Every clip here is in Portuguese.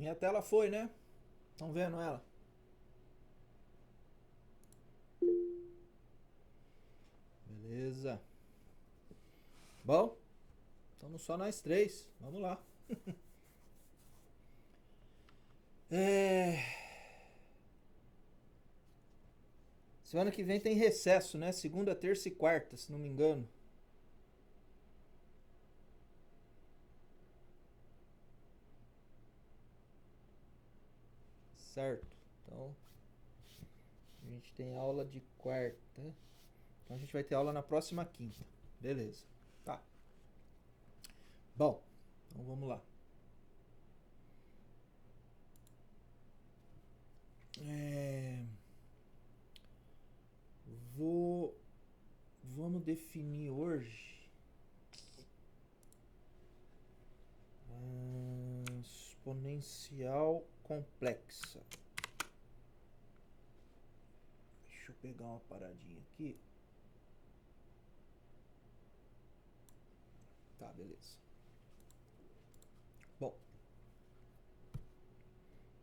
Minha tela foi, né? Estão vendo ela? Beleza. Bom, estamos só nós três. Vamos lá. É... Semana que vem tem recesso, né? Segunda, terça e quarta, se não me engano. Certo. Então, a gente tem aula de quarta. Então a gente vai ter aula na próxima quinta. Beleza. Tá. Bom, então vamos lá. É... Vou... Vamos definir hoje exponencial complexa. Deixa eu pegar uma paradinha aqui. Tá, beleza. Bom,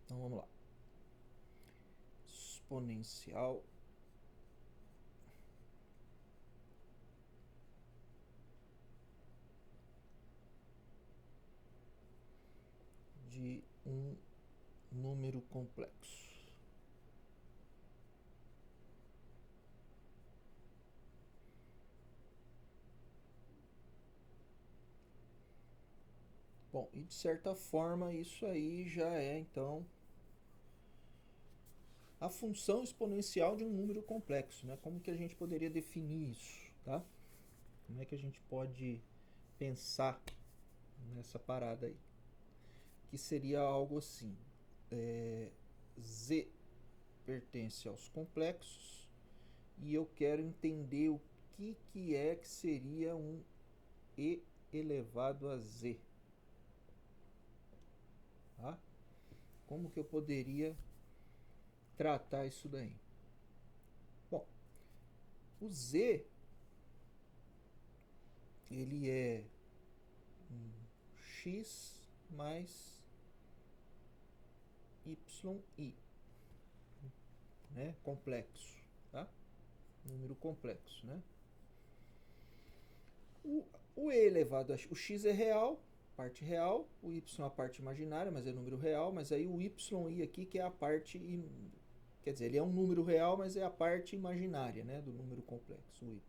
então vamos lá. Exponencial de um número complexo. Bom, e de certa forma isso aí já é então a função exponencial de um número complexo, né? Como que a gente poderia definir isso, tá? Como é que a gente pode pensar nessa parada aí? Que seria algo assim: Z pertence aos complexos e eu quero entender o que seria um E elevado a Z. Tá? Como que eu poderia tratar isso daí? Bom, o Z ele é um x mais yi, né? Complexo, tá? Número complexo, né? O e elevado a o x é real, parte real, o y é a parte imaginária, mas é número real, mas aí o yi aqui que é a parte, quer dizer, ele é um número real, mas é a parte imaginária, né, do número complexo, o y.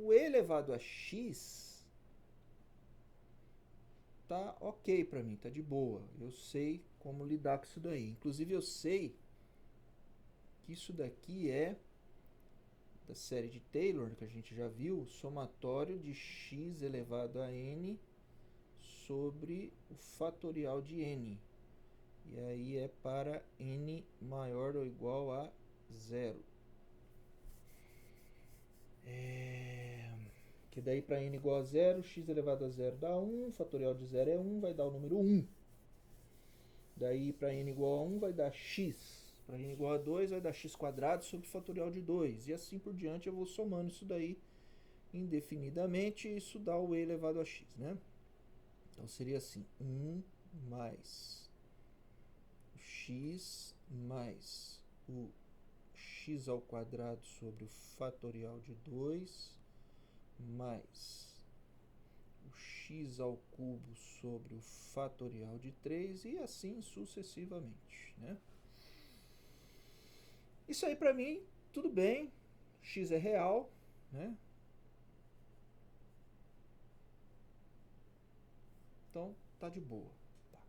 O e elevado a x tá ok para mim, tá de boa. Eu sei como lidar com isso daí. Inclusive eu sei que isso daqui é da série de Taylor, que a gente já viu, somatório de x elevado a n sobre o fatorial de n. E aí é para n maior ou igual a zero. Que daí para n igual a zero, x elevado a zero dá 1, fatorial de zero é 1, vai dar o número 1. Daí para n igual a 1 vai dar x. Para n igual a 2 vai dar x quadrado sobre o fatorial de 2. E assim por diante eu vou somando isso daí indefinidamente e isso dá o e elevado a x, né? Então seria assim, 1 mais o x mais o x ao quadrado sobre o fatorial de 2 mais o x ao cubo sobre o fatorial de 3 e assim sucessivamente, né? Isso aí para mim, tudo bem, x é real, né? Então tá de boa. Tá.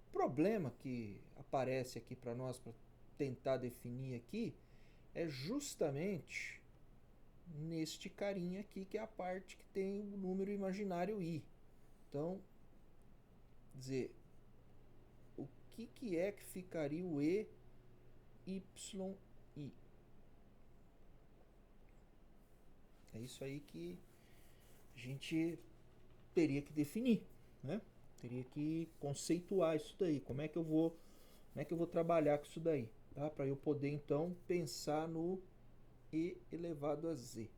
O problema que aparece aqui para nós, para tentar definir aqui, é justamente neste carinha aqui, que é a parte que tem o número imaginário i. Então, dizer, o que é que ficaria o e y i? É isso aí que a gente teria que definir, né? Teria que conceituar isso daí. Como é que eu vou trabalhar com isso daí, tá? Para eu poder então pensar no e elevado a z,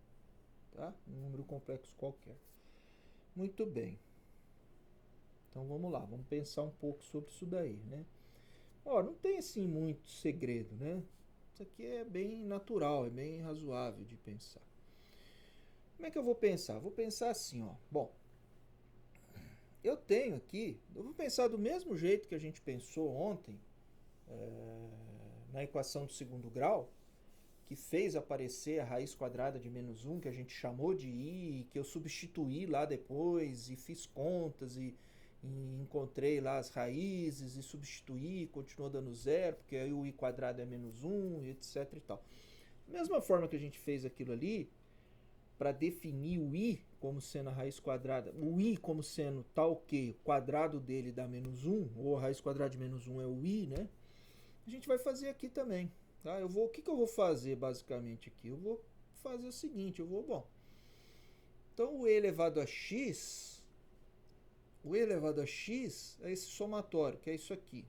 tá? Um número complexo qualquer. Muito bem. Então vamos lá, vamos pensar um pouco sobre isso daí, né? Ó, não tem assim muito segredo, né? Isso aqui é bem natural, é bem razoável de pensar. Como é que eu vou pensar? Vou pensar assim, ó. Bom, eu tenho aqui, eu vou pensar do mesmo jeito que a gente pensou ontem, na equação do segundo grau, que fez aparecer a raiz quadrada de menos 1, que a gente chamou de i, que eu substituí lá depois e fiz contas e encontrei lá as raízes e substituí, continuou dando zero, porque aí o i quadrado é menos 1, etc e tal. Da mesma forma que a gente fez aquilo ali, para definir o i como sendo a raiz quadrada, o i como sendo tal que o quadrado dele dá menos 1, ou a raiz quadrada de menos 1 é o i, né? A gente vai fazer aqui também. Tá? O que eu vou fazer basicamente aqui? Eu vou fazer o seguinte, então o e elevado a x, é esse somatório, que é isso aqui.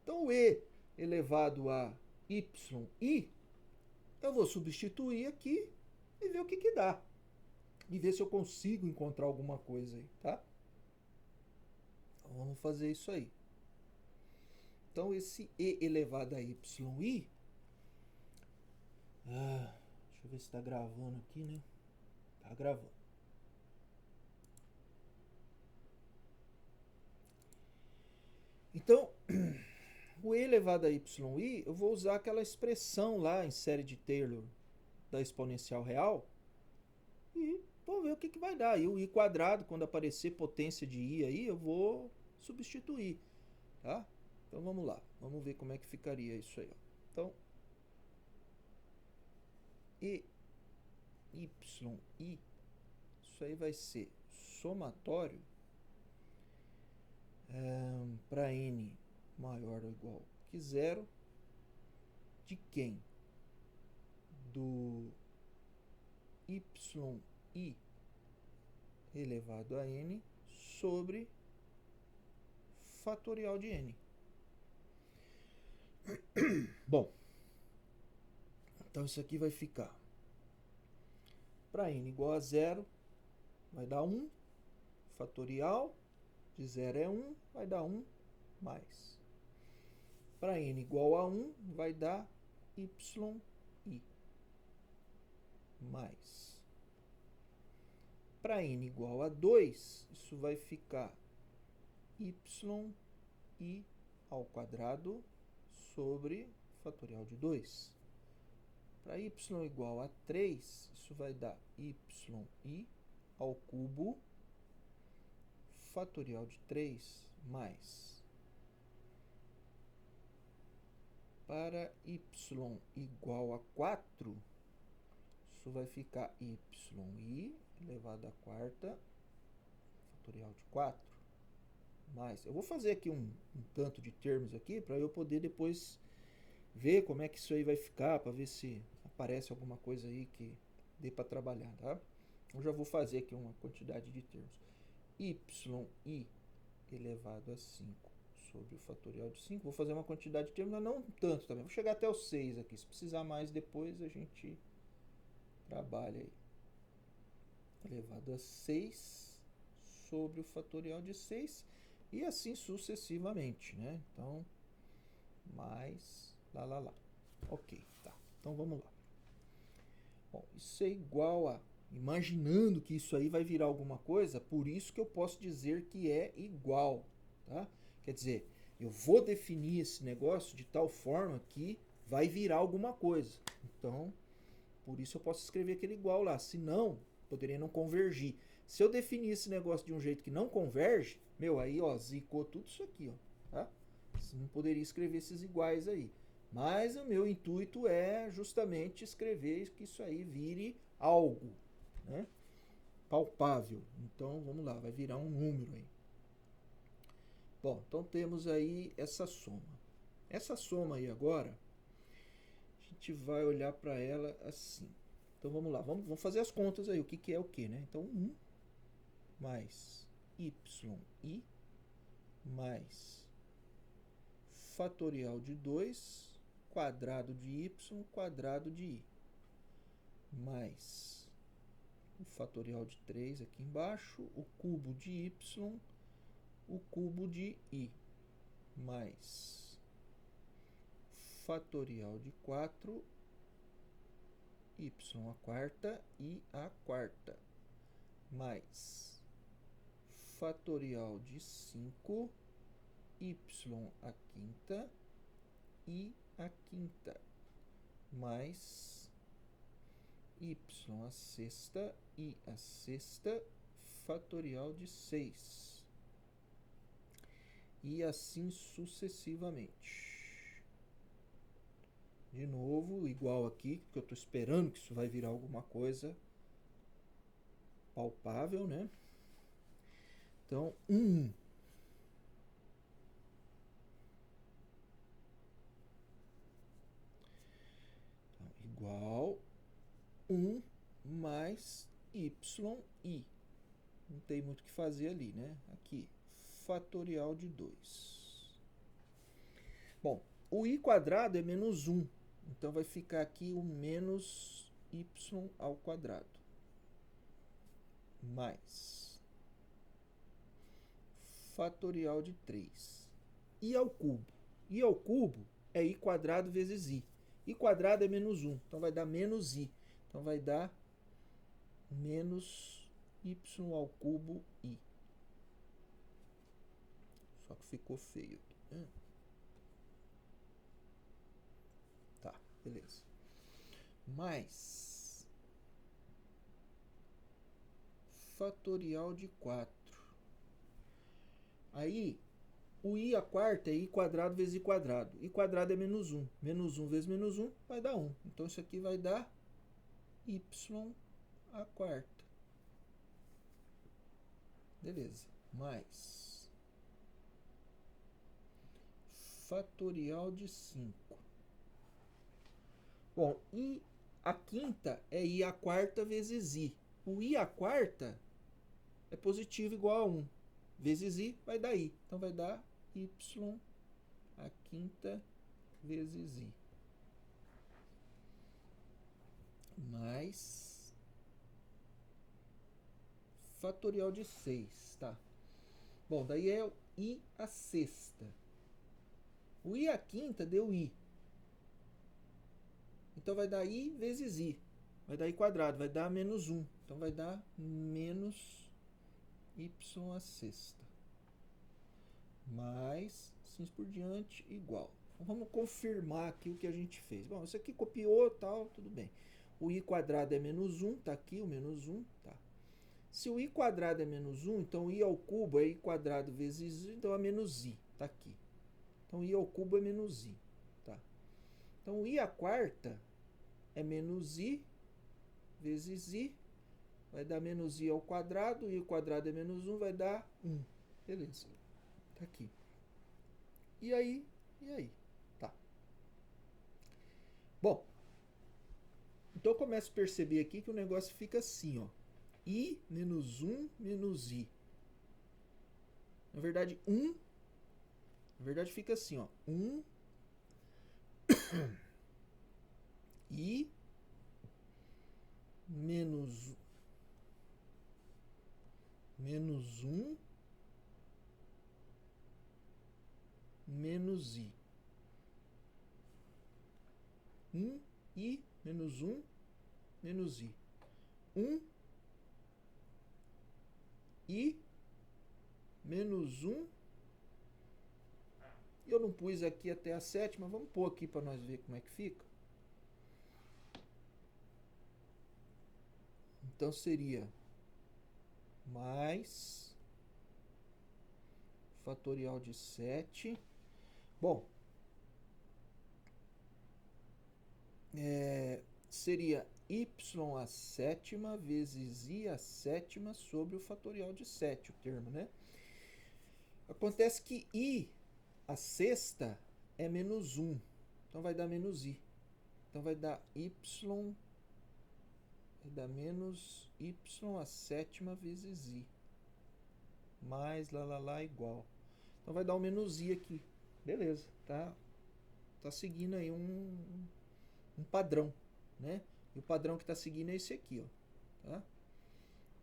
Então o e elevado a yi, eu vou substituir aqui e ver o que dá. E ver se eu consigo encontrar alguma coisa aí, tá? Então vamos fazer isso aí. Então esse e elevado a yi, deixa eu ver se está gravando aqui, né? Tá gravando. Então, o e elevado a yi, eu vou usar aquela expressão lá em série de Taylor da exponencial real e vou ver o que vai dar. E o i quadrado, quando aparecer potência de i aí, eu vou substituir, tá? Então vamos lá, vamos ver como é que ficaria isso aí. Ó. Então, e y, isso aí vai ser somatório para n maior ou igual que zero de quem? Do yi elevado a n sobre fatorial de n. Bom, então isso aqui vai ficar para n igual a zero, vai dar 1, fatorial de 0 é 1, vai dar 1 mais. Para n igual a 1, vai dar yi mais. Para n igual a 2, isso vai ficar yi ao quadrado sobre fatorial de 2. Para y igual a 3, isso vai dar yi ao cubo fatorial de 3 mais. Para y igual a 4, isso vai ficar yi elevado a quarta fatorial de 4 mais. Eu vou fazer aqui um tanto de termos aqui para eu poder depois ver como é que isso aí vai ficar, para ver se aparece alguma coisa aí que dê para trabalhar, tá? Eu já vou fazer aqui uma quantidade de termos. Y elevado a 5 sobre o fatorial de 5. Vou fazer uma quantidade de termos, mas não tanto também. Vou chegar até o 6 aqui. Se precisar mais depois, a gente trabalha aí. Elevado a 6 sobre o fatorial de 6 e assim sucessivamente, né? Então, mais lá. Ok, tá. Então vamos lá. Bom, isso é igual a... Imaginando que isso aí vai virar alguma coisa, por isso que eu posso dizer que é igual, tá? Quer dizer, eu vou definir esse negócio de tal forma que vai virar alguma coisa. Então, por isso eu posso escrever aquele igual lá. Se não, poderia não convergir. Se eu definir esse negócio de um jeito que não converge, aí, ó, zicou tudo isso aqui, ó, tá? Você não poderia escrever esses iguais aí. Mas o meu intuito é justamente escrever que isso aí vire algo, né? Palpável. Então, vamos lá, vai virar um número aí. Bom, então temos aí essa soma. Essa soma aí agora, a gente vai olhar para ela assim. Então vamos lá, vamos fazer as contas aí, o que é o que, né? Então 1 mais yi mais fatorial de 2 quadrado de y quadrado de i mais o fatorial de 3 aqui embaixo, o cubo de y, o cubo de i, mais fatorial de 4, y a quarta, i a quarta, mais fatorial de 5, y a quinta, i a quinta, mais y a sexta, i a sexta, fatorial de 6. E assim sucessivamente. De novo, igual aqui, porque eu estou esperando que isso vai virar alguma coisa palpável, né? Então, 1. Então, igual 1 mais yi. Não tem muito o que fazer ali, né? Aqui, fatorial de 2. Bom, o i quadrado é menos 1. Então, vai ficar aqui o menos y ao quadrado. Mais fatorial de 3. I ao cubo. I ao cubo é i quadrado vezes i. I quadrado é menos 1. Então, vai dar menos i. Então, vai dar menos y ao cubo i. Só que ficou feio aqui. Tá, beleza. Mais fatorial de 4. Aí, o i a quarta é i quadrado vezes i quadrado. I quadrado é menos 1. Menos 1 vezes menos 1 vai dar 1. Então, isso aqui vai dar y a quarta. Beleza. Mais fatorial de 5. Bom, i a quinta é i a quarta vezes i. O i a quarta é positivo igual a 1. Vezes i vai dar i. Então, vai dar y a quinta vezes i. Mais fatorial de 6, tá? Bom, daí é o i a sexta. O i a quinta deu i. Então, vai dar i vezes i. Vai dar i quadrado, vai dar menos 1. Então, vai dar menos y a sexta. Mais, assim por diante, igual. Então, vamos confirmar aqui o que a gente fez. Bom, isso aqui copiou, tal, tudo bem. O i quadrado é menos 1, tá aqui o menos 1, tá. Se o i quadrado é menos 1, então i ao cubo é i quadrado vezes i, então é menos i, tá aqui. Então, i ao cubo é menos i, tá. Então, i a quarta é menos i vezes i, vai dar menos i ao quadrado, i ao quadrado é menos 1, vai dar 1. Beleza, tá aqui. E aí? Tá. Bom, então eu começo a perceber aqui que o negócio fica assim, ó. I menos 1 menos i. Na verdade, 1. Na verdade, fica assim, ó. 1 i menos 1 menos i. 1 i menos 1 menos i. 1 i menos 1. Eu não pus aqui até a sétima, vamos pôr aqui para nós ver como é que fica. Então, seria mais fatorial de 7. Bom, seria y a sétima vezes i a sétima sobre o fatorial de 7, o termo, né? Acontece que i a sexta é menos 1, então vai dar menos i. Então, vai dar vai dar menos y a sétima vezes i. Mais lá igual. Então, vai dar um menos i aqui. Beleza, tá seguindo aí um padrão, né? E o padrão que está seguindo é esse aqui, ó, tá?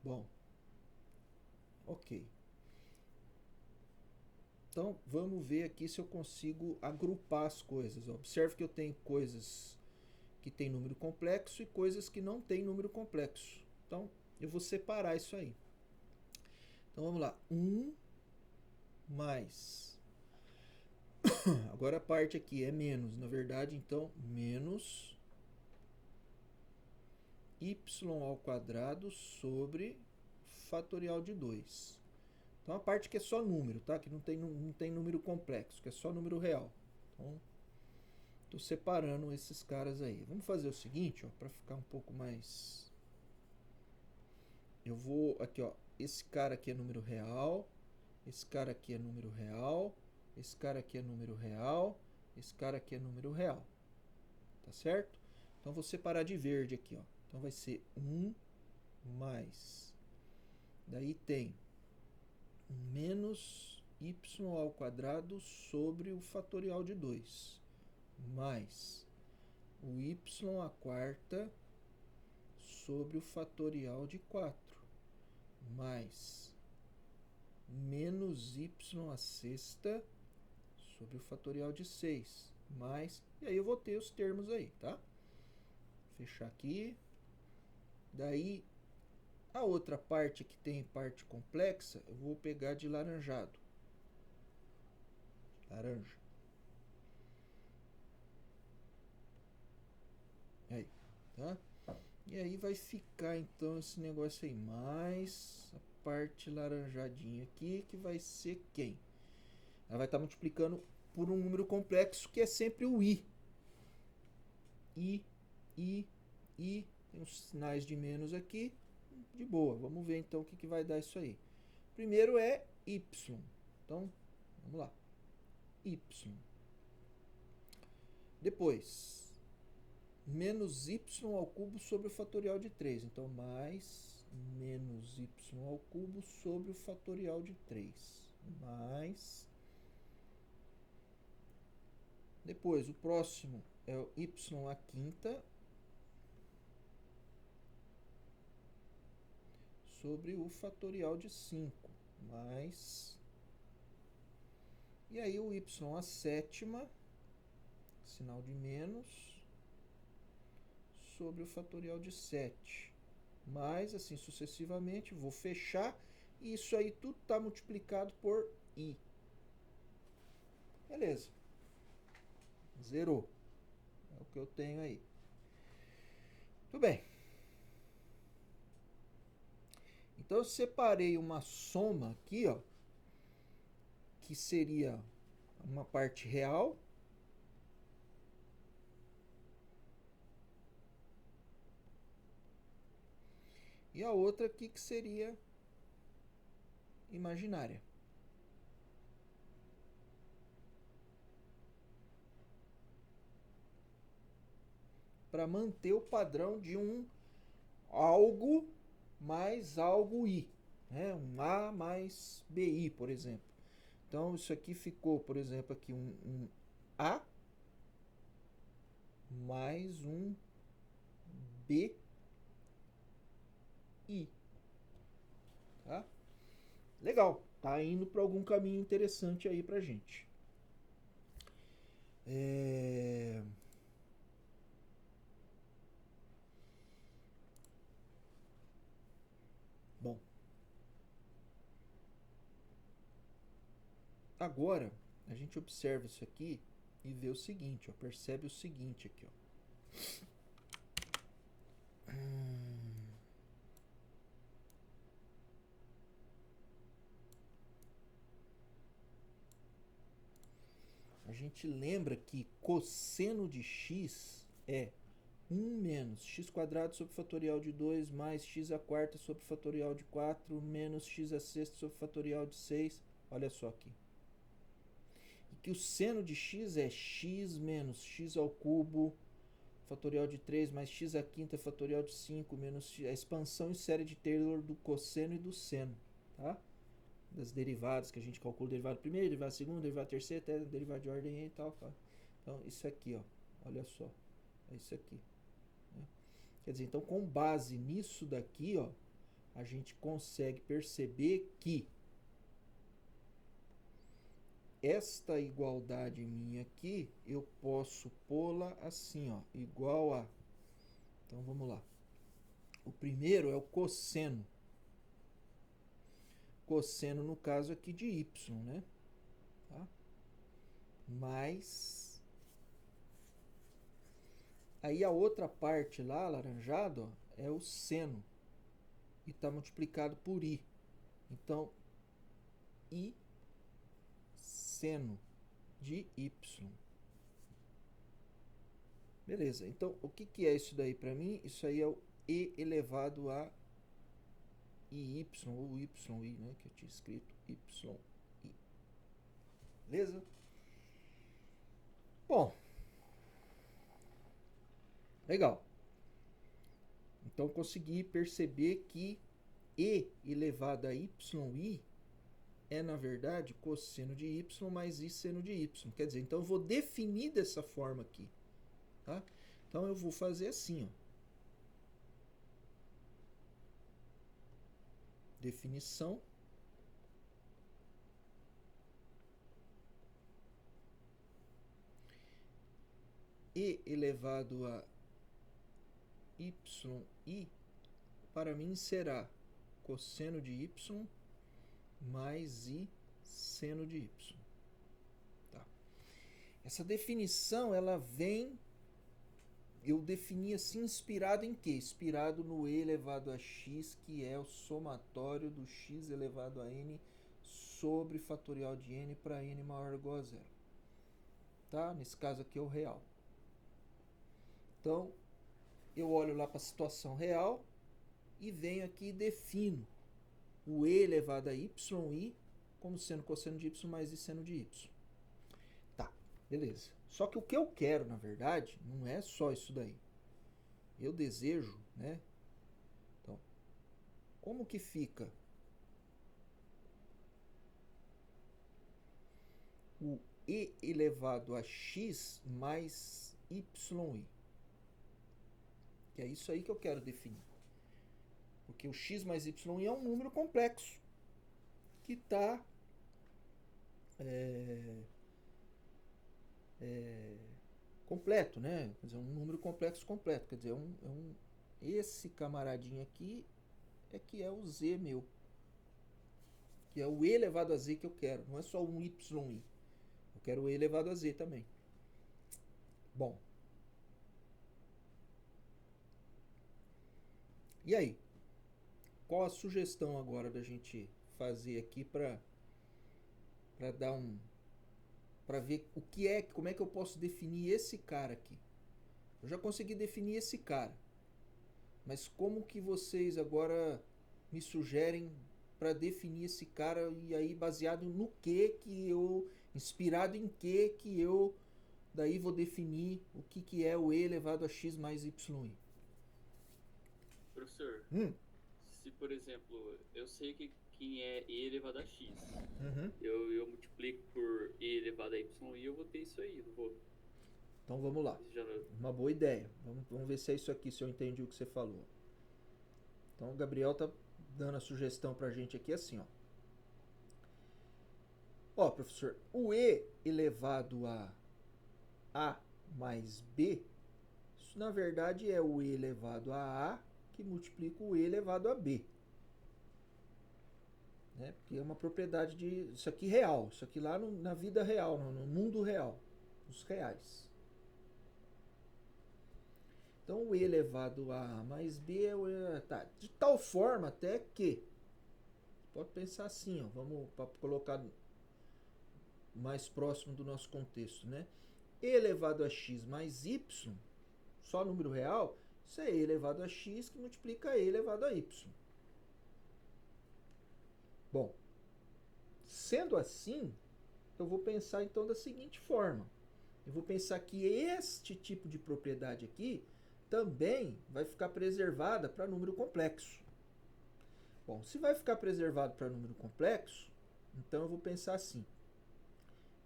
Bom, ok. Então, vamos ver aqui se eu consigo agrupar as coisas. Observe que eu tenho coisas que tem número complexo e coisas que não tem número complexo. Então, eu vou separar isso aí. Então, vamos lá. 1 mais... Agora a parte aqui é menos, na verdade, então, menos y ao quadrado sobre fatorial de 2. Então, a parte que é só número, tá? Que não tem número complexo, que é só número real. Então, estou separando esses caras aí. Vamos fazer o seguinte, para ficar um pouco mais... Eu vou aqui, ó. Esse cara aqui é número real. Esse cara aqui é número real. Esse cara aqui é número real. Esse cara aqui é número real. Tá certo? Então, vou separar de verde aqui, ó. Então, vai ser 1 mais... Daí tem menos y ao quadrado sobre o fatorial de 2. Mais o y à quarta sobre o fatorial de 4. Mais menos y à sexta sobre o fatorial de 6. Mais... E aí eu vou ter os termos aí, tá? Vou fechar aqui. Daí, a outra parte que tem parte complexa, eu vou pegar de laranjado. Laranja. Aí, tá? E aí vai ficar então esse negócio aí, mais a parte laranjadinha aqui, que vai ser quem? Ela vai estar multiplicando por um número complexo, que é sempre o i. I, tem uns sinais de menos aqui, de boa. Vamos ver então o que vai dar isso aí. Primeiro é y. Então, vamos lá. Y. Depois, menos y ao cubo sobre o fatorial de 3. Então, mais menos y ao cubo sobre o fatorial de 3. Mais... Depois, o próximo é o y à quinta sobre o fatorial de 5. Mais... E aí o y à sétima, sinal de menos, sobre o fatorial de 7. Mais, assim sucessivamente, vou fechar. E isso aí tudo está multiplicado por i. Beleza. Zerou. É o que eu tenho aí. Tudo bem. Então eu separei uma soma aqui, ó, que seria uma parte real e a outra aqui que seria imaginária. Para manter o padrão de um algo mais algo i, né? Um a mais bi, por exemplo. Então isso aqui ficou, por exemplo, aqui um a mais um bi, tá? Legal, tá indo para algum caminho interessante aí pra gente. Bom, agora a gente observa isso aqui e vê o seguinte, ó, percebe o seguinte aqui, ó. A gente lembra que cosseno de x é 1 menos x quadrado sobre fatorial de 2 mais x à quarta sobre fatorial de 4 menos x à sexta sobre fatorial de 6. Olha só aqui. E que o seno de x é x menos x ao cubo fatorial de 3 mais x à quinta fatorial de 5 menos a expansão em série de Taylor do cosseno e do seno, tá? Das derivadas que a gente calcula, derivado primeiro, derivado segundo, derivado terceiro, até derivado de ordem e tal, tá? Então, isso aqui, ó, olha só, é isso aqui. Né? Quer dizer, então, com base nisso daqui, ó, a gente consegue perceber que esta igualdade minha aqui, eu posso pô-la assim, ó, igual a... Então vamos lá. O primeiro é o cosseno. Cosseno, no caso aqui, de y, né? Tá? Mais... Aí a outra parte lá, alaranjado, ó, é o seno. E está multiplicado por i. Então, i seno de y. Beleza, então o que é isso daí para mim? Isso aí é o e elevado a iy, ou yi, né? Que eu tinha escrito yi. Beleza? Bom, legal. Então consegui perceber que e elevado a yi é, na verdade, cosseno de y mais i seno de y. Quer dizer, então eu vou definir dessa forma aqui. Tá? Então eu vou fazer assim, ó. Definição. E elevado a yi, para mim será cosseno de y mais i seno de y. Tá. Essa definição, ela vem... Eu defini assim inspirado em quê? Inspirado no e elevado a x, que é o somatório do x elevado a n sobre fatorial de n para n maior ou igual a zero. Tá? Nesse caso aqui é o real. Então, eu olho lá para a situação real e venho aqui e defino o e elevado a yi como sendo cosseno de y mais i seno de y. Tá, beleza. Só que o que eu quero, na verdade, não é só isso daí. Eu desejo, né? Então, como que fica o e elevado a x mais yi? Que é isso aí que eu quero definir. Porque o x mais y é um número complexo que está completo, né? Quer dizer, um número complexo completo. Quer dizer, esse camaradinho aqui é que é o z meu. Que é o e elevado a z que eu quero. Não é só um yi. Eu quero o e elevado a z também. Bom. E aí? Qual a sugestão agora da gente fazer aqui para dar para ver o que é, como é que eu posso definir esse cara aqui? Eu já consegui definir esse cara. Mas como que vocês agora me sugerem para definir esse cara, e aí baseado no que eu, inspirado em que eu daí vou definir o que é o e elevado a x mais y? Professor, se por exemplo, eu sei que quem é e elevado a x, eu multiplico por e elevado a y e eu vou ter isso aí, não vou. Então vamos lá. Uma boa ideia. Vamos ver se é isso aqui, se eu entendi o que você falou. Então o Gabriel tá dando a sugestão pra gente aqui assim, ó. Ó, professor, o e elevado a mais b, isso na verdade é o e elevado a que multiplica o e elevado a b. Né? Porque é uma propriedade de... Isso aqui real, isso aqui lá na vida real, no mundo real, os reais. Então o e elevado a mais b é o e... Tá, de tal forma até que... Pode pensar assim, ó, vamos colocar mais próximo do nosso contexto, né? E elevado a x mais y, só número real, isso é e elevado a x que multiplica e elevado a y. Bom, sendo assim, eu vou pensar então da seguinte forma. Eu vou pensar que este tipo de propriedade aqui também vai ficar preservada para número complexo. Bom, se vai ficar preservado para número complexo, então eu vou pensar assim,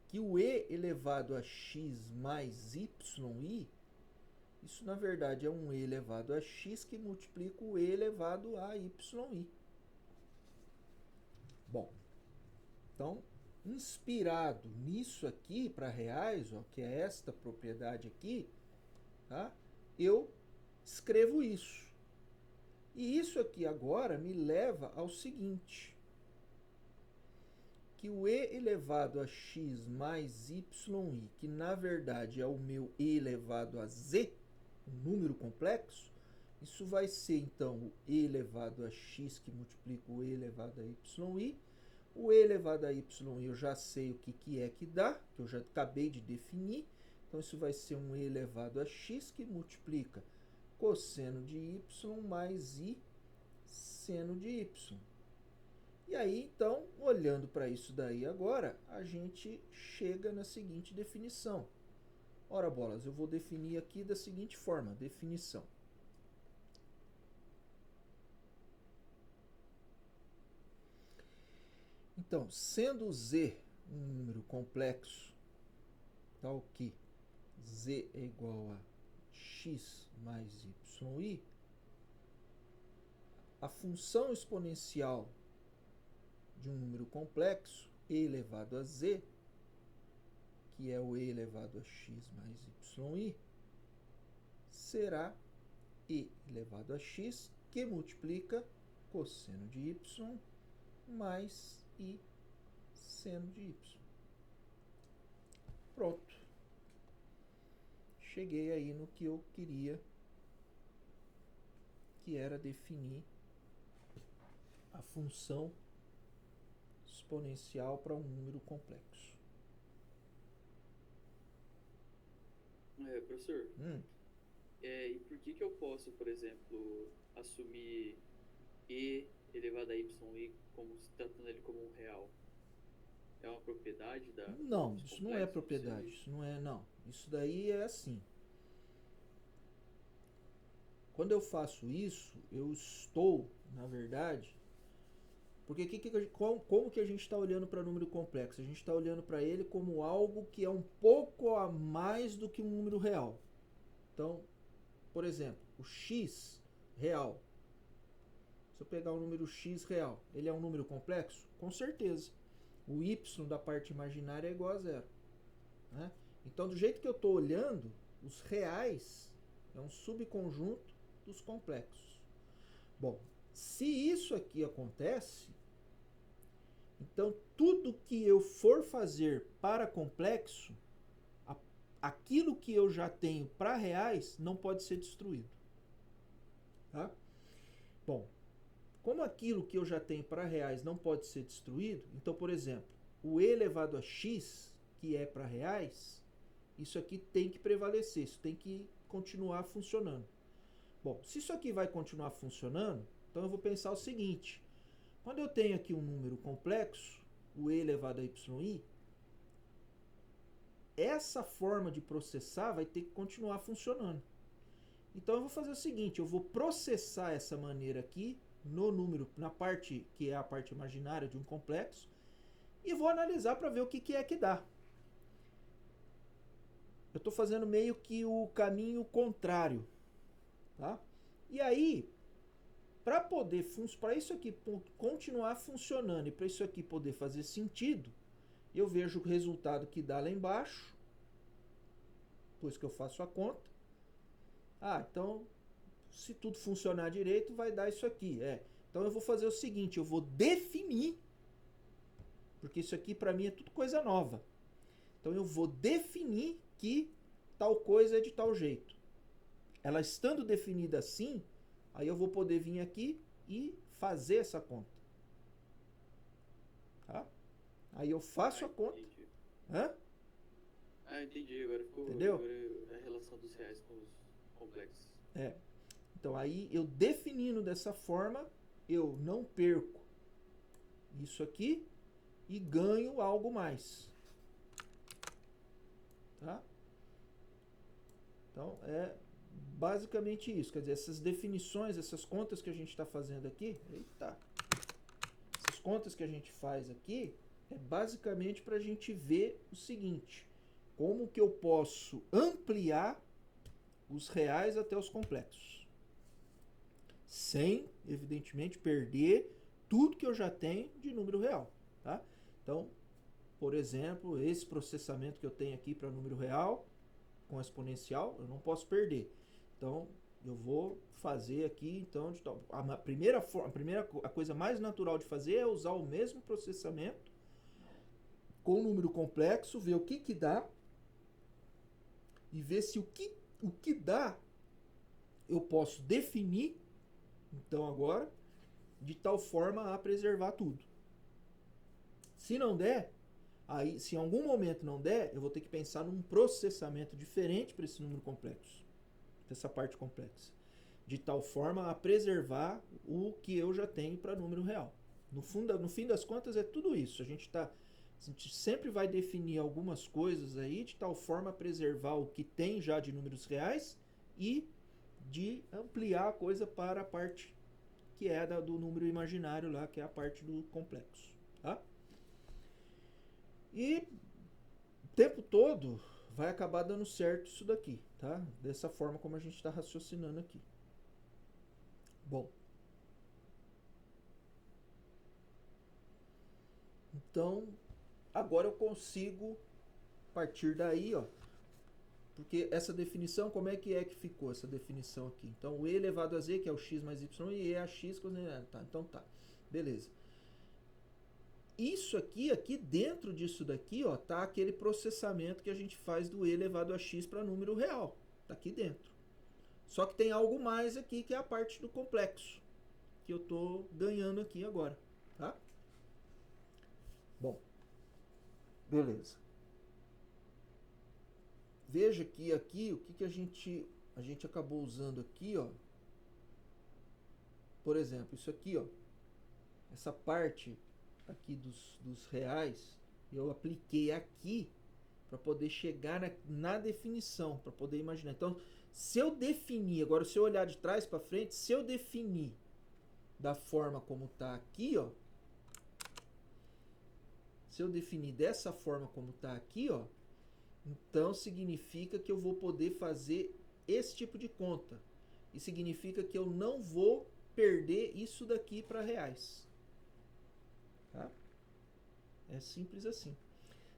que o e elevado a x mais yi, Isso, na verdade, é um e elevado a x que multiplica o e elevado a yi. Bom, então, inspirado nisso aqui para reais, ó, que é esta propriedade aqui, tá? Eu escrevo isso. E isso aqui agora me leva ao seguinte, que o e elevado a x mais yi, que na verdade é o meu e elevado a z, um número complexo, isso vai ser então o e elevado a x que multiplica o e elevado a yi. O e elevado a y eu já sei o que é que dá, que eu já acabei de definir. Então isso vai ser um e elevado a x que multiplica cosseno de y mais i seno de y. E aí, então, olhando para isso daí agora, a gente chega na seguinte definição. Ora bolas, eu vou definir aqui da seguinte forma, definição. Então, sendo z um número complexo, tal que z é igual a x mais yi, a função exponencial de um número complexo, e elevado a z, que é o e elevado a x mais yi, será e elevado a x, que multiplica cosseno de y mais i seno de y. Pronto. Cheguei aí no que eu queria, que era definir a função exponencial para um número complexo. Professor, e por que eu posso, por exemplo, assumir e elevado a yi como tratando ele como um real? É uma propriedade da... Não, isso não é propriedade. Isso não é, não. Isso daí é assim. Quando eu faço isso, eu estou, na verdade... Porque como que a gente está olhando para número complexo? A gente está olhando para ele como algo que é um pouco a mais do que um número real. Então, por exemplo, o x real. Se eu pegar o número x real, ele é um número complexo? Com certeza. O y da parte imaginária é igual a zero. Né? Então, do jeito que eu estou olhando, os reais é um subconjunto dos complexos. Bom, se isso aqui acontece, então tudo que eu for fazer para complexo, aquilo que eu já tenho para reais não pode ser destruído. Tá? Bom, como aquilo que eu já tenho para reais não pode ser destruído, então, por exemplo, o e elevado a x, que é para reais, isso aqui tem que prevalecer, isso tem que continuar funcionando. Bom, se isso aqui vai continuar funcionando, então eu vou pensar o seguinte. Quando eu tenho aqui um número complexo, o e elevado a yi, essa forma de processar vai ter que continuar funcionando. Então eu vou fazer o seguinte, eu vou processar essa maneira aqui no número, na parte que é a parte imaginária de um complexo, e vou analisar para ver o que é que dá. Eu estou fazendo meio que o caminho contrário. Tá? E aí, para isso aqui continuar funcionando e para isso aqui poder fazer sentido, eu vejo o resultado que dá lá embaixo, depois que eu faço a conta. Então, se tudo funcionar direito, vai dar isso aqui. Então eu vou fazer o seguinte, eu vou definir, porque isso aqui para mim é tudo coisa nova. Então eu vou definir que tal coisa é de tal jeito. Ela estando definida assim, aí eu vou poder vir aqui e fazer essa conta. Tá? Aí eu faço a conta. Entendi. Hã? Entendi. Agora ficou. Entendeu? Agora a relação dos reais com os complexos. Então aí eu definindo dessa forma, eu não perco isso aqui e ganho algo mais. Tá? Então é basicamente isso, quer dizer, essas definições, essas contas que a gente está fazendo aqui, essas contas que a gente faz aqui, é basicamente para a gente ver o seguinte, como que eu posso ampliar os reais até os complexos. Sem, evidentemente, perder tudo que eu já tenho de número real. Tá? Então, por exemplo, esse processamento que eu tenho aqui para número real, com exponencial, eu não posso perder. Então, eu vou fazer aqui, então, a coisa mais natural de fazer é usar o mesmo processamento com número complexo, ver o que dá e ver se o que dá eu posso definir, então agora, de tal forma a preservar tudo. Se não der, aí, se em algum momento não der, eu vou ter que pensar num processamento diferente para esse número complexo, dessa parte complexa, de tal forma a preservar o que eu já tenho para número real. No fim das contas é tudo isso. A gente sempre vai definir algumas coisas aí de tal forma a preservar o que tem já de números reais e de ampliar a coisa para a parte que é do número imaginário lá, que é a parte do complexo. Tá? E o tempo todo vai acabar dando certo isso daqui, tá? Dessa forma como a gente está raciocinando aqui. Bom. Então, agora eu consigo partir daí, ó. Porque essa definição, como é que ficou essa definição aqui? Então, o e elevado a z, que é o x mais y, e e é a x, tá, então tá. Beleza. Isso aqui dentro disso daqui, ó, tá aquele processamento que a gente faz do e elevado a x para número real. Tá aqui dentro. Só que tem algo mais aqui, que é a parte do complexo, que eu tô ganhando aqui agora, tá? Bom, beleza. Veja que aqui, o que a gente acabou usando aqui, ó. Por exemplo, isso aqui, ó. Essa parte aqui dos reais, eu apliquei aqui para poder chegar na definição, para poder imaginar. Então, se eu definir, agora se eu olhar de trás para frente, se eu definir da forma como está aqui, ó. Se eu definir dessa forma como está aqui, ó, então significa que eu vou poder fazer esse tipo de conta. E significa que eu não vou perder isso daqui para reais. Tá? É simples assim.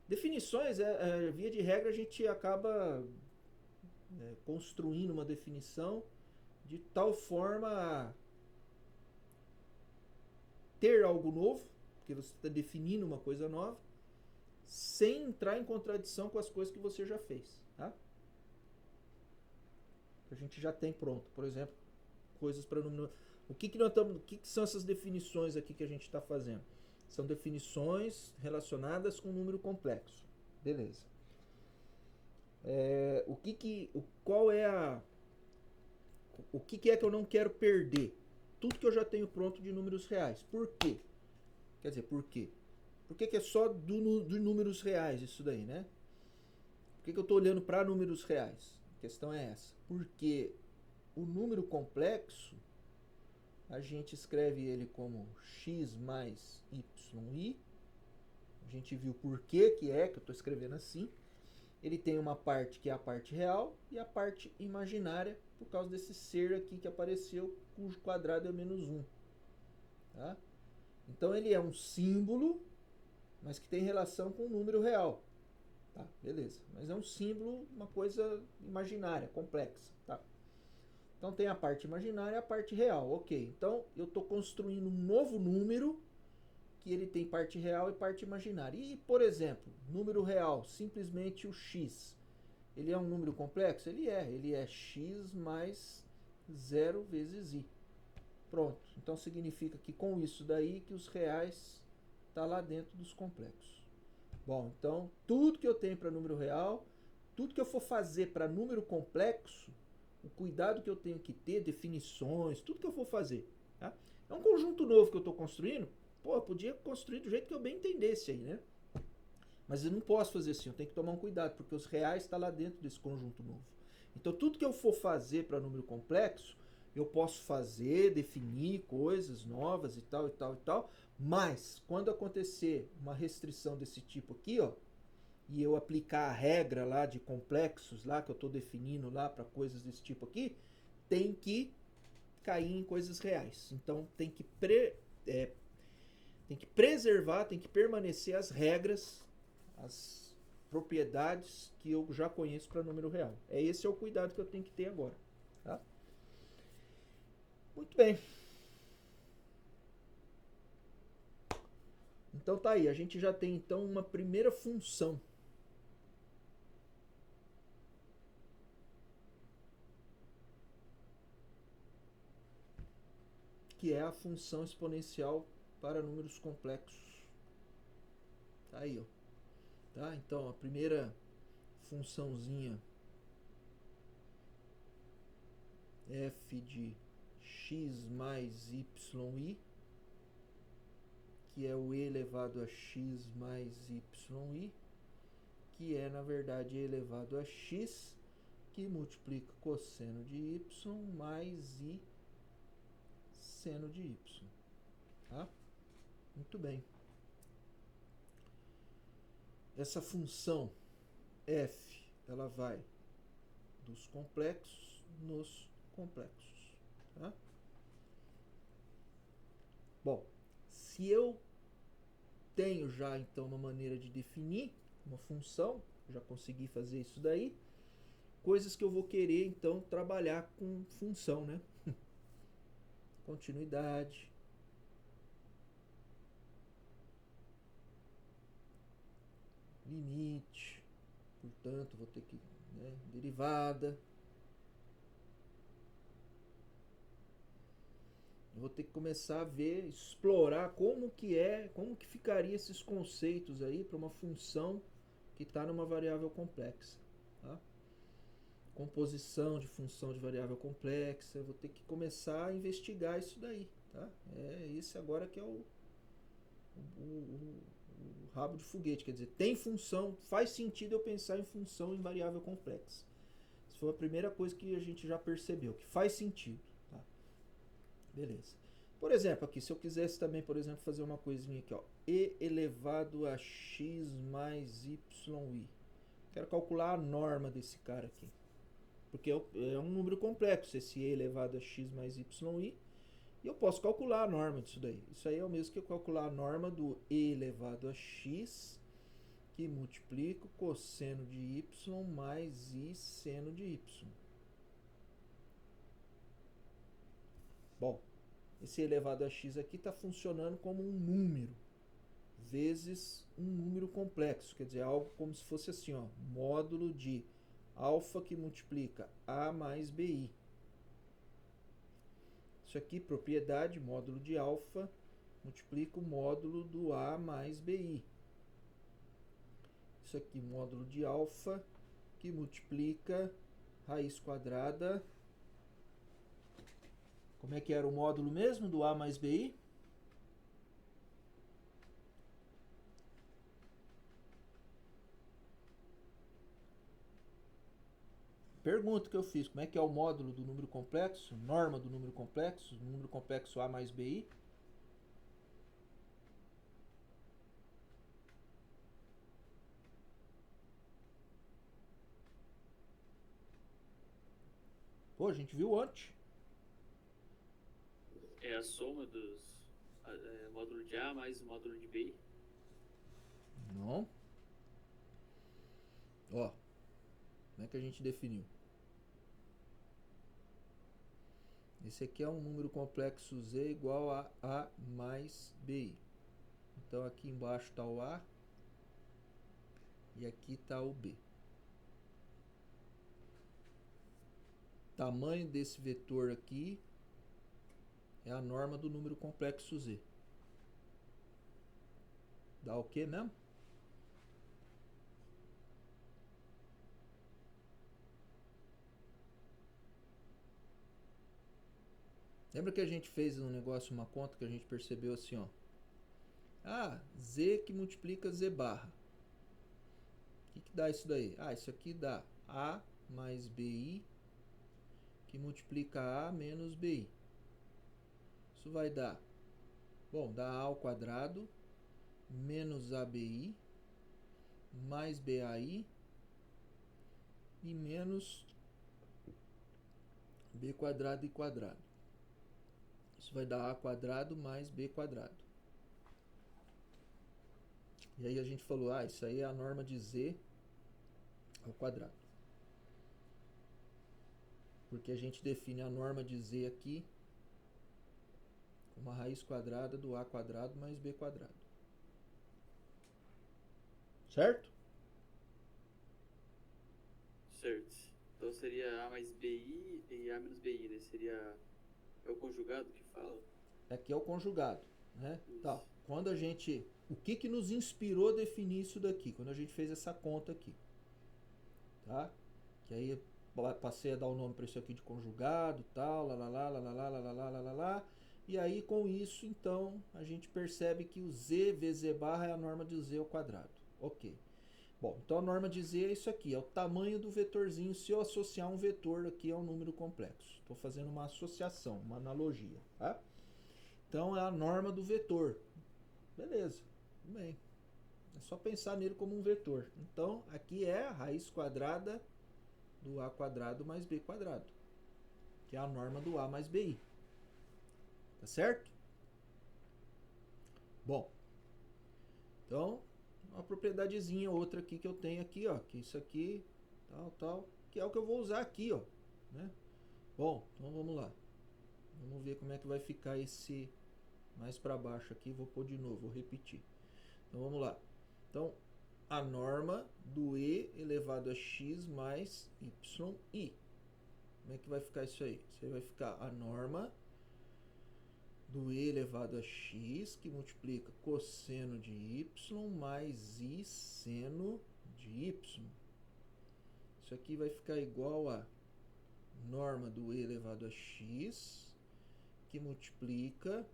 Definições, via de regra, a gente acaba construindo uma definição de tal forma a ter algo novo, porque você está definindo uma coisa nova, sem entrar em contradição com as coisas que você já fez. Tá? A gente já tem pronto. Por exemplo, coisas para número. O que são essas definições aqui que a gente está fazendo? São definições relacionadas com número complexo. Beleza. O que é que eu não quero perder? Tudo que eu já tenho pronto de números reais. Por quê? Quer dizer, por quê? Por que é só de números reais isso daí, né? Por que eu estou olhando para números reais? A questão é essa. Porque o número complexo, a gente escreve ele como x mais yi. A gente viu por que eu estou escrevendo assim. Ele tem uma parte que é a parte real e a parte imaginária, por causa desse ser aqui que apareceu, cujo quadrado é menos 1. Tá? Então ele é um símbolo, mas que tem relação com o número real. Tá, beleza. Mas é um símbolo, uma coisa imaginária, complexa. Tá? Então tem a parte imaginária e a parte real. Ok, então eu estou construindo um novo número que ele tem parte real e parte imaginária. E, por exemplo, número real, simplesmente o x. Ele é um número complexo? Ele é x mais 0 vezes i. Pronto. Então significa que com isso daí que os reais está lá dentro dos complexos. Bom, então tudo que eu tenho para número real, tudo que eu for fazer para número complexo, o cuidado que eu tenho que ter, definições, tudo que eu for fazer. Tá? É um conjunto novo que eu estou construindo. Pô, eu podia construir do jeito que eu bem entendesse aí, né? Mas eu não posso fazer assim, eu tenho que tomar um cuidado, porque os reais estão lá dentro desse conjunto novo. Então tudo que eu for fazer para número complexo, eu posso fazer, definir coisas novas e tal, mas quando acontecer uma restrição desse tipo aqui, ó, e eu aplicar a regra lá de complexos lá que eu estou definindo lá para coisas desse tipo aqui, tem que cair em coisas reais. Então tem que preservar, tem que permanecer as regras, as propriedades que eu já conheço para número real. Esse é o cuidado que eu tenho que ter agora. Tá? Muito bem. Então tá aí, a gente já tem então uma primeira função. Que é a função exponencial para números complexos. Tá aí, ó. Tá? Então a primeira funçãozinha f de x mais yi, que é o e elevado a x mais yi, que é na verdade e elevado a x, que multiplica cosseno de y mais i seno de y. Tá? Muito bem. Essa função f, ela vai dos complexos nos complexos. Tá? Bom, se eu tenho já então uma maneira de definir uma função, já consegui fazer isso daí, coisas que eu vou querer então trabalhar com função, né? Continuidade, limite, portanto vou ter que, né, derivada, eu vou ter que começar a ver, explorar como que ficaria esses conceitos aí para uma função que está numa variável complexa. Tá? Composição de função de variável complexa, eu vou ter que começar a investigar isso daí. Tá? Esse agora que é o rabo de foguete, quer dizer, tem função, faz sentido eu pensar em função em variável complexa. Isso foi a primeira coisa que a gente já percebeu, que faz sentido. Tá? Beleza. Por exemplo, aqui, se eu quisesse também, por exemplo, fazer uma coisinha aqui, ó, e elevado a x mais yi. Quero calcular a norma desse cara aqui. Porque é um número complexo, esse e elevado a x mais yi. E eu posso calcular a norma disso daí. Isso aí é o mesmo que eu calcular a norma do e elevado a x, que multiplica o cosseno de y mais i seno de y. Bom, esse elevado a x aqui está funcionando como um número vezes um número complexo, quer dizer, algo como se fosse assim, ó, módulo de alfa que multiplica a mais bi. Isso aqui, propriedade, módulo de alfa, multiplica o módulo do a mais bi. Isso aqui, módulo de alfa, que multiplica raiz quadrada. Como é que era o módulo mesmo do a mais bi? Pergunta que eu fiz, como é que é o módulo do número complexo, norma do número complexo a mais bi? Pô, a gente viu ontem. É a soma dos módulo de A mais o módulo de B. Não. Ó, como é que a gente definiu? Esse aqui é um número complexo z igual a a mais bi. Então aqui embaixo está o a e aqui está o b. Tamanho desse vetor aqui é a norma do número complexo z. Dá o quê mesmo? Lembra que a gente fez um negócio, uma conta que a gente percebeu assim, ó. Ah, z que multiplica z barra. O que dá isso daí? Ah, isso aqui dá a mais bi que multiplica a menos bi. Isso vai dar, bom, dá a ao quadrado menos abi mais BAI e menos B quadrado e quadrado. Isso vai dar A quadrado mais B quadrado. E aí a gente falou, isso aí é a norma de Z ao quadrado. Porque a gente define a norma de Z aqui como a raiz quadrada do A quadrado mais B quadrado. Certo? Certo. Então seria A mais BI e A menos BI, né? Seria... É o conjugado que fala? Aqui é o conjugado, né? Isso. Tá. Quando a gente... O que nos inspirou a definir isso daqui? Quando a gente fez essa conta aqui. Tá? Que aí passei a dar o nome para isso aqui de conjugado, tal, lá. E aí com isso, então, a gente percebe que o Z vezes Z barra é a norma de Z ao quadrado. Ok. Bom, então a norma de Z é isso aqui, é o tamanho do vetorzinho se eu associar um vetor aqui a um número complexo. Estou fazendo uma associação, uma analogia, tá? Então é a norma do vetor. Beleza, tudo bem. É só pensar nele como um vetor. Então aqui é a raiz quadrada do A quadrado mais B quadrado, que é a norma do A mais BI. Tá certo? Bom, então uma propriedadezinha outra aqui que eu tenho aqui, ó, que isso aqui, tal, que é o que eu vou usar aqui, ó, né? Bom, então vamos lá. Vamos ver como é que vai ficar esse mais para baixo aqui, vou pôr de novo, vou repetir. Então vamos lá. Então, a norma do E elevado a x mais yi. Como é que vai ficar isso aí? Isso aí vai ficar a norma do E elevado a x, que multiplica cosseno de y mais i seno de y. Isso aqui vai ficar igual a norma do E elevado a x, que multiplica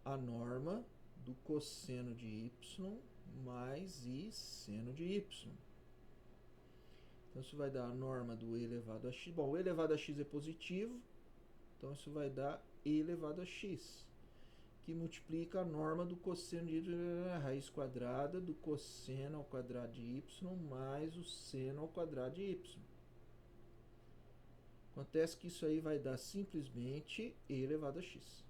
a norma do cosseno de y mais i seno de y. Então isso vai dar a norma do E elevado a x. Bom, o E elevado a x é positivo, então isso vai dar E elevado a x, que multiplica a norma do cosseno de y, a raiz quadrada do cosseno ao quadrado de y mais o seno ao quadrado de y. Acontece que isso aí vai dar simplesmente E elevado a x.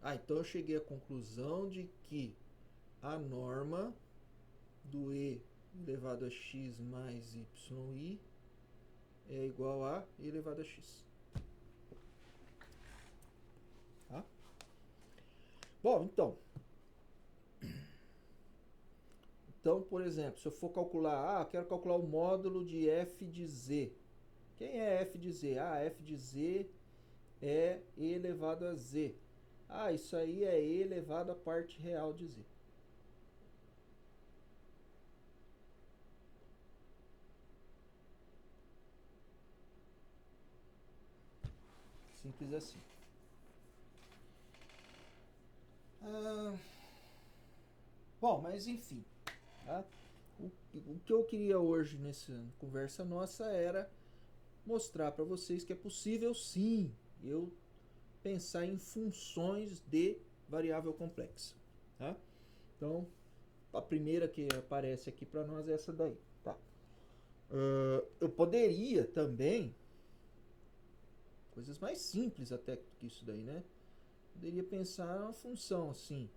Então eu cheguei à conclusão de que a norma do E elevado a x mais yi é igual a E elevado a x. Tá? Bom, então, por exemplo, se eu for calcular, quero calcular o módulo de f de z. Quem é f de z? F de z é E elevado a z. Isso aí é E elevado à parte real de z. Simples assim. Bom, mas enfim. Tá? O que eu queria hoje nessa conversa nossa era mostrar para vocês que é possível sim eu pensar em funções de variável complexa. Tá? Então, a primeira que aparece aqui para nós é essa daí. Tá? Eu poderia também, coisas mais simples até que isso daí, né? Poderia pensar uma função assim,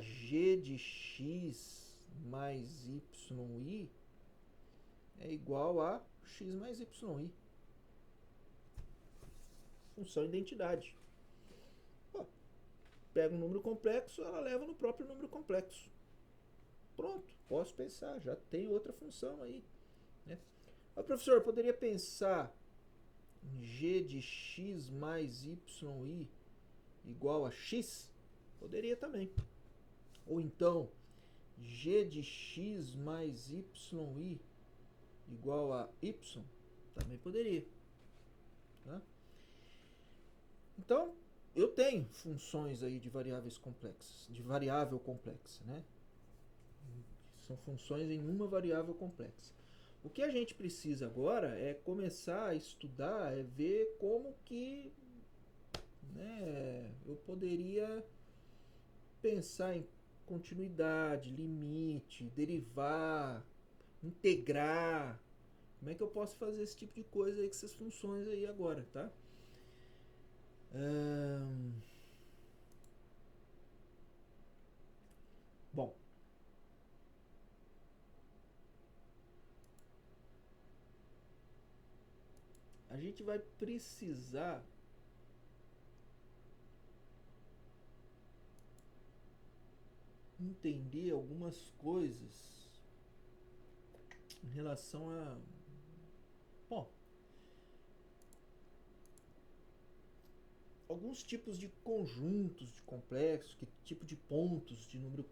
g de x mais yi é igual a x mais yi. Função identidade. Pega um número complexo, ela leva no próprio número complexo. Pronto, posso pensar, já tem outra função aí. Né? Professor, eu poderia pensar em g de x mais yi igual a x? Poderia também. Ou então, g de x mais yi igual a y? Também poderia. Tá? Então, eu tenho funções aí de variáveis complexas, de variável complexa, né? São funções em uma variável complexa. O que a gente precisa agora é começar a estudar, é ver como que, né, eu poderia pensar em continuidade, limite, derivar, integrar. Como é que eu posso fazer esse tipo de coisa aí com essas funções aí agora, tá? Bom, a gente vai precisar entender algumas coisas em relação a, bom, alguns tipos de conjuntos de complexos, que tipo de pontos de número,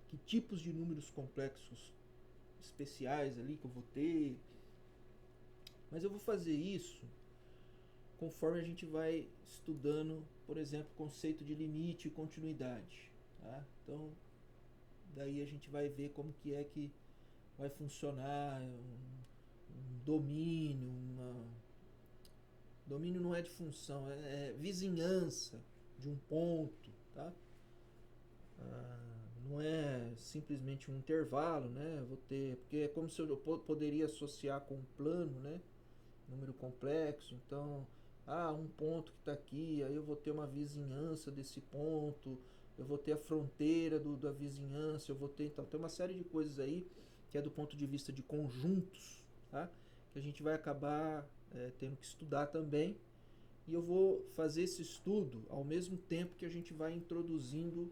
que tipos de números complexos especiais ali que eu vou ter. Mas eu vou fazer isso conforme a gente vai estudando, por exemplo, o conceito de limite e continuidade. Tá? Então, daí a gente vai ver como que é que vai funcionar um domínio, domínio não é de função, é vizinhança de um ponto, tá? Não é simplesmente um intervalo, né? Vou ter, porque é como se eu poderia associar com um plano, né? Número complexo, então, um ponto que está aqui, aí eu vou ter uma vizinhança desse ponto, eu vou ter a fronteira da vizinhança, eu vou ter, então, tem uma série de coisas aí que é do ponto de vista de conjuntos, tá? Que a gente vai acabar tendo que estudar também, e eu vou fazer esse estudo ao mesmo tempo que a gente vai introduzindo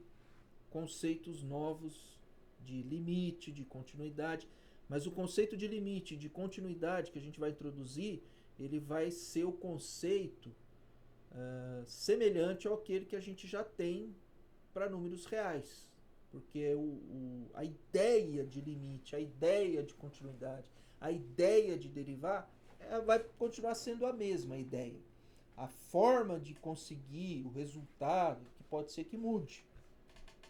conceitos novos de limite, de continuidade, mas o conceito de limite, de continuidade que a gente vai introduzir, ele vai ser o conceito semelhante àquele que a gente já tem para números reais, porque a ideia de limite, a ideia de continuidade, a ideia de derivar vai continuar sendo a mesma ideia. A forma de conseguir o resultado que pode ser que mude,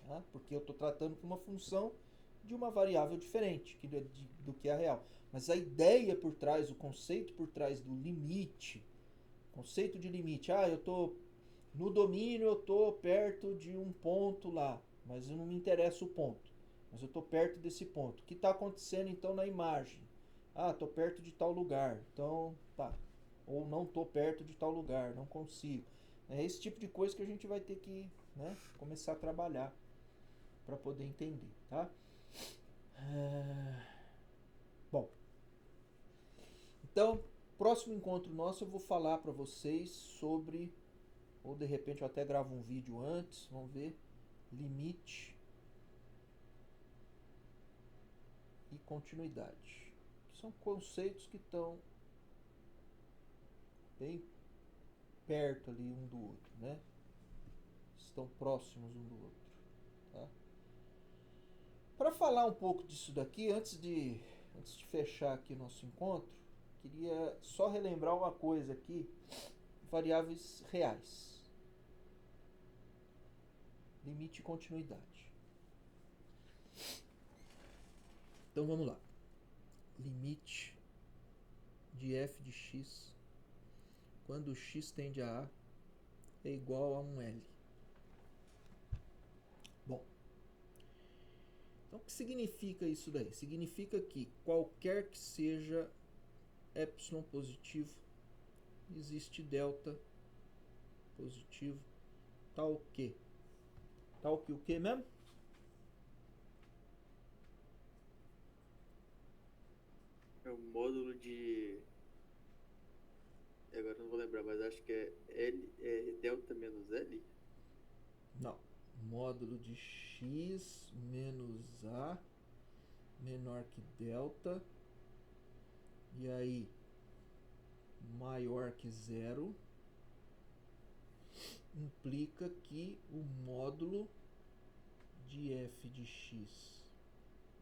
tá? Porque eu estou tratando com uma função de uma variável diferente do que a real. Mas a ideia por trás, o conceito por trás do limite, conceito de limite, eu estou no domínio, eu estou perto de um ponto lá, mas não me interessa o ponto, mas eu estou perto desse ponto. O que está acontecendo então na imagem? Estou perto de tal lugar, então tá. Ou não estou perto de tal lugar, não consigo. É esse tipo de coisa que a gente vai ter que, né, começar a trabalhar para poder entender, tá? Bom, então, próximo encontro nosso eu vou falar para vocês sobre, ou de repente eu até gravo um vídeo antes, vamos ver, limite e continuidade, que são conceitos que estão bem perto ali um do outro, né? Estão próximos um do outro, tá? Para falar um pouco disso daqui, antes de fechar aqui nosso encontro, queria só relembrar uma coisa aqui, variáveis reais. Limite e continuidade. Então vamos lá. Limite de f de x quando x tende a A é igual a um L. Bom, então o que significa isso daí? Significa que qualquer que seja epsilon positivo, existe delta positivo, tal que. Tal que o que mesmo? É o módulo de. Agora não vou lembrar, mas acho que é L, é delta menos L? Não. Módulo de x menos A menor que delta. E aí, maior que zero. Implica que o módulo de f de x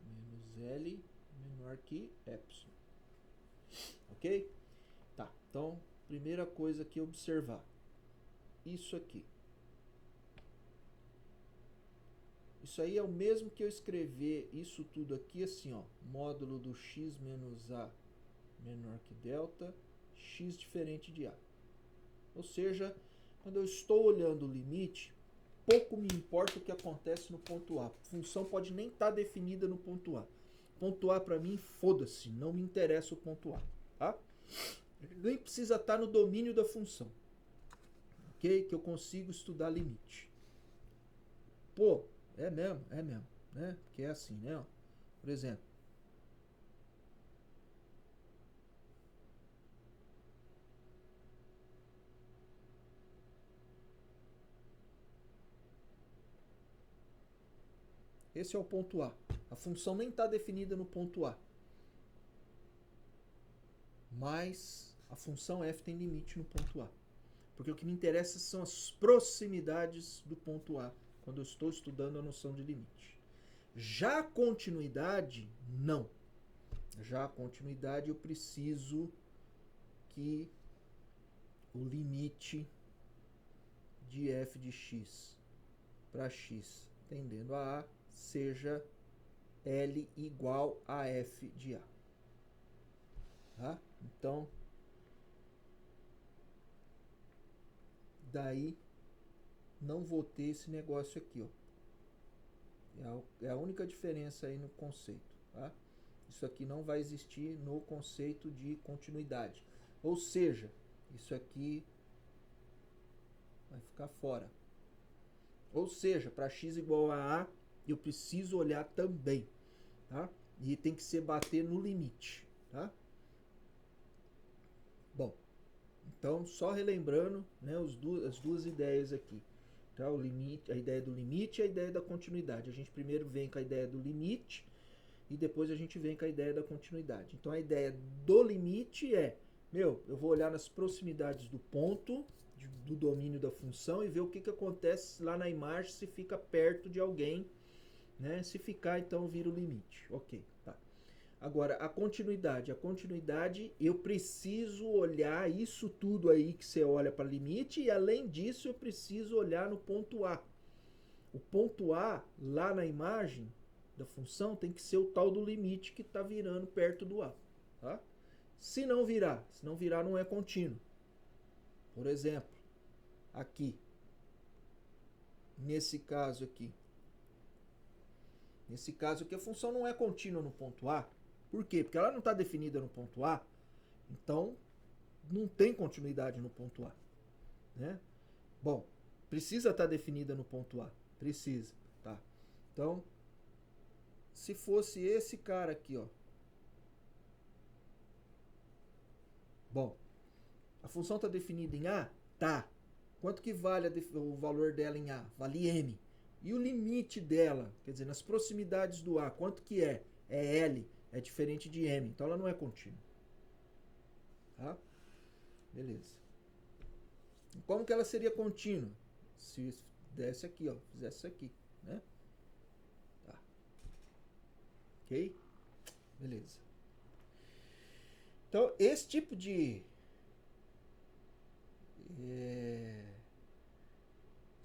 menos L menor que epsilon. Ok? Tá, então, primeira coisa que observar. Isso aqui. Isso aí é o mesmo que eu escrever isso tudo aqui assim, ó. Módulo do x menos A menor que delta, x diferente de A. Ou seja, quando eu estou olhando o limite, pouco me importa o que acontece no ponto A. A função pode nem estar definida no ponto A. Ponto A para mim, foda-se, não me interessa o ponto A, tá? Nem precisa estar no domínio da função, ok? Que eu consigo estudar limite. Pô, é mesmo, né? Porque é assim, né? Ó, por exemplo, esse é o ponto A. A função nem está definida no ponto A. Mas a função f tem limite no ponto A. Porque o que me interessa são as proximidades do ponto A, quando eu estou estudando a noção de limite. Já a continuidade, não. Já a continuidade eu preciso que o limite de f de x para x tendendo a A seja L igual a f de A. Tá? Então, daí não vou ter esse negócio aqui, ó. É a única diferença aí no conceito, tá? Isso aqui não vai existir no conceito de continuidade. Ou seja, isso aqui vai ficar fora. Ou seja, para x igual a A, eu preciso olhar também, tá? E tem que ser bater no limite, tá? Bom, então só relembrando, né, as duas ideias aqui. Tá? O limite, a ideia do limite e a ideia da continuidade. A gente primeiro vem com a ideia do limite e depois a gente vem com a ideia da continuidade. Então a ideia do limite é, eu vou olhar nas proximidades do ponto, do domínio da função e ver o que acontece lá na imagem se fica perto de alguém, né? Se ficar, então vira o limite. Ok, tá. Agora, a continuidade eu preciso olhar isso tudo aí que você olha para limite e além disso eu preciso olhar no ponto A. O ponto A, lá na imagem da função, tem que ser o tal do limite que está virando perto do A. Tá? Se não virar não é contínuo. Por exemplo, aqui, nesse caso aqui a função não é contínua no ponto A. Por quê? Porque ela não está definida no ponto A, então não tem continuidade no ponto A. Né? Bom, precisa estar definida no ponto A. Precisa. Tá? Então, se fosse esse cara aqui, ó. Bom, a função está definida em A? Tá. Quanto que vale o valor dela em A? Vale M. E o limite dela, quer dizer, nas proximidades do A, quanto que é? É L. É diferente de M, então ela não é contínua. Tá? Beleza. Como que ela seria contínua? Se desse aqui, ó, fizesse isso aqui, né? Tá. Ok? Beleza. Então, esse tipo de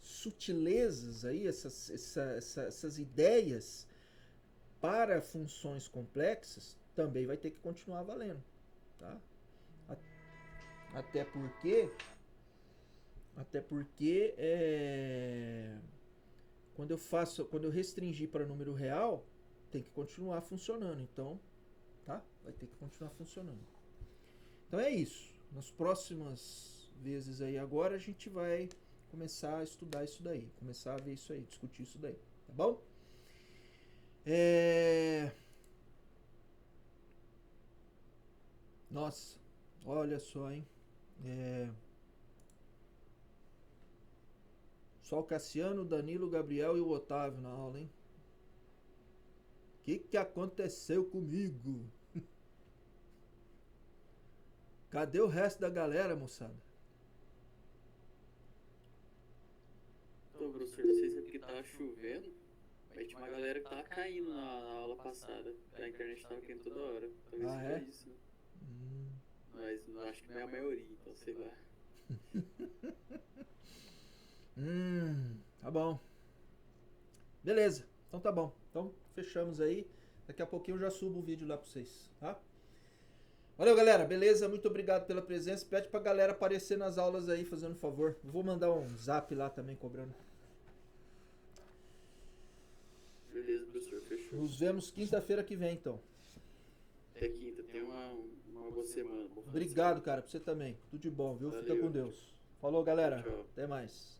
sutilezas aí, essas ideias para funções complexas também vai ter que continuar valendo, tá? Até porque quando eu restringir para número real, tem que continuar funcionando, então, tá? Vai ter que continuar funcionando. Então é isso. Nas próximas vezes aí agora a gente vai começar a estudar isso daí, começar a ver isso aí, discutir isso daí, tá bom? Nossa, olha só, hein? Só o Cassiano, o Danilo, o Gabriel e o Otávio na aula, hein? O que aconteceu comigo? Cadê o resto da galera, moçada? Então, professor, não sei se é porque tava chovendo, mas tinha uma galera que tava caindo na aula passada. A internet tava caindo toda hora. Talvez seja isso. Mas não acho que não é a maioria, então sei lá. Tá bom. Beleza, então tá bom. Então fechamos aí. Daqui a pouquinho eu já subo o vídeo lá pra vocês, tá? Valeu, galera. Beleza? Muito obrigado pela presença. Pede pra galera aparecer nas aulas aí, fazendo um favor. Eu vou mandar um zap lá também cobrando. Fechou. Nos vemos quinta-feira que vem, então. Até quinta. Tenha uma boa semana. Bom final de Obrigado, semana. cara, pra você também. Tudo de bom, viu? Fica Valeu. com Deus. Falou, galera. Tchau. Até mais.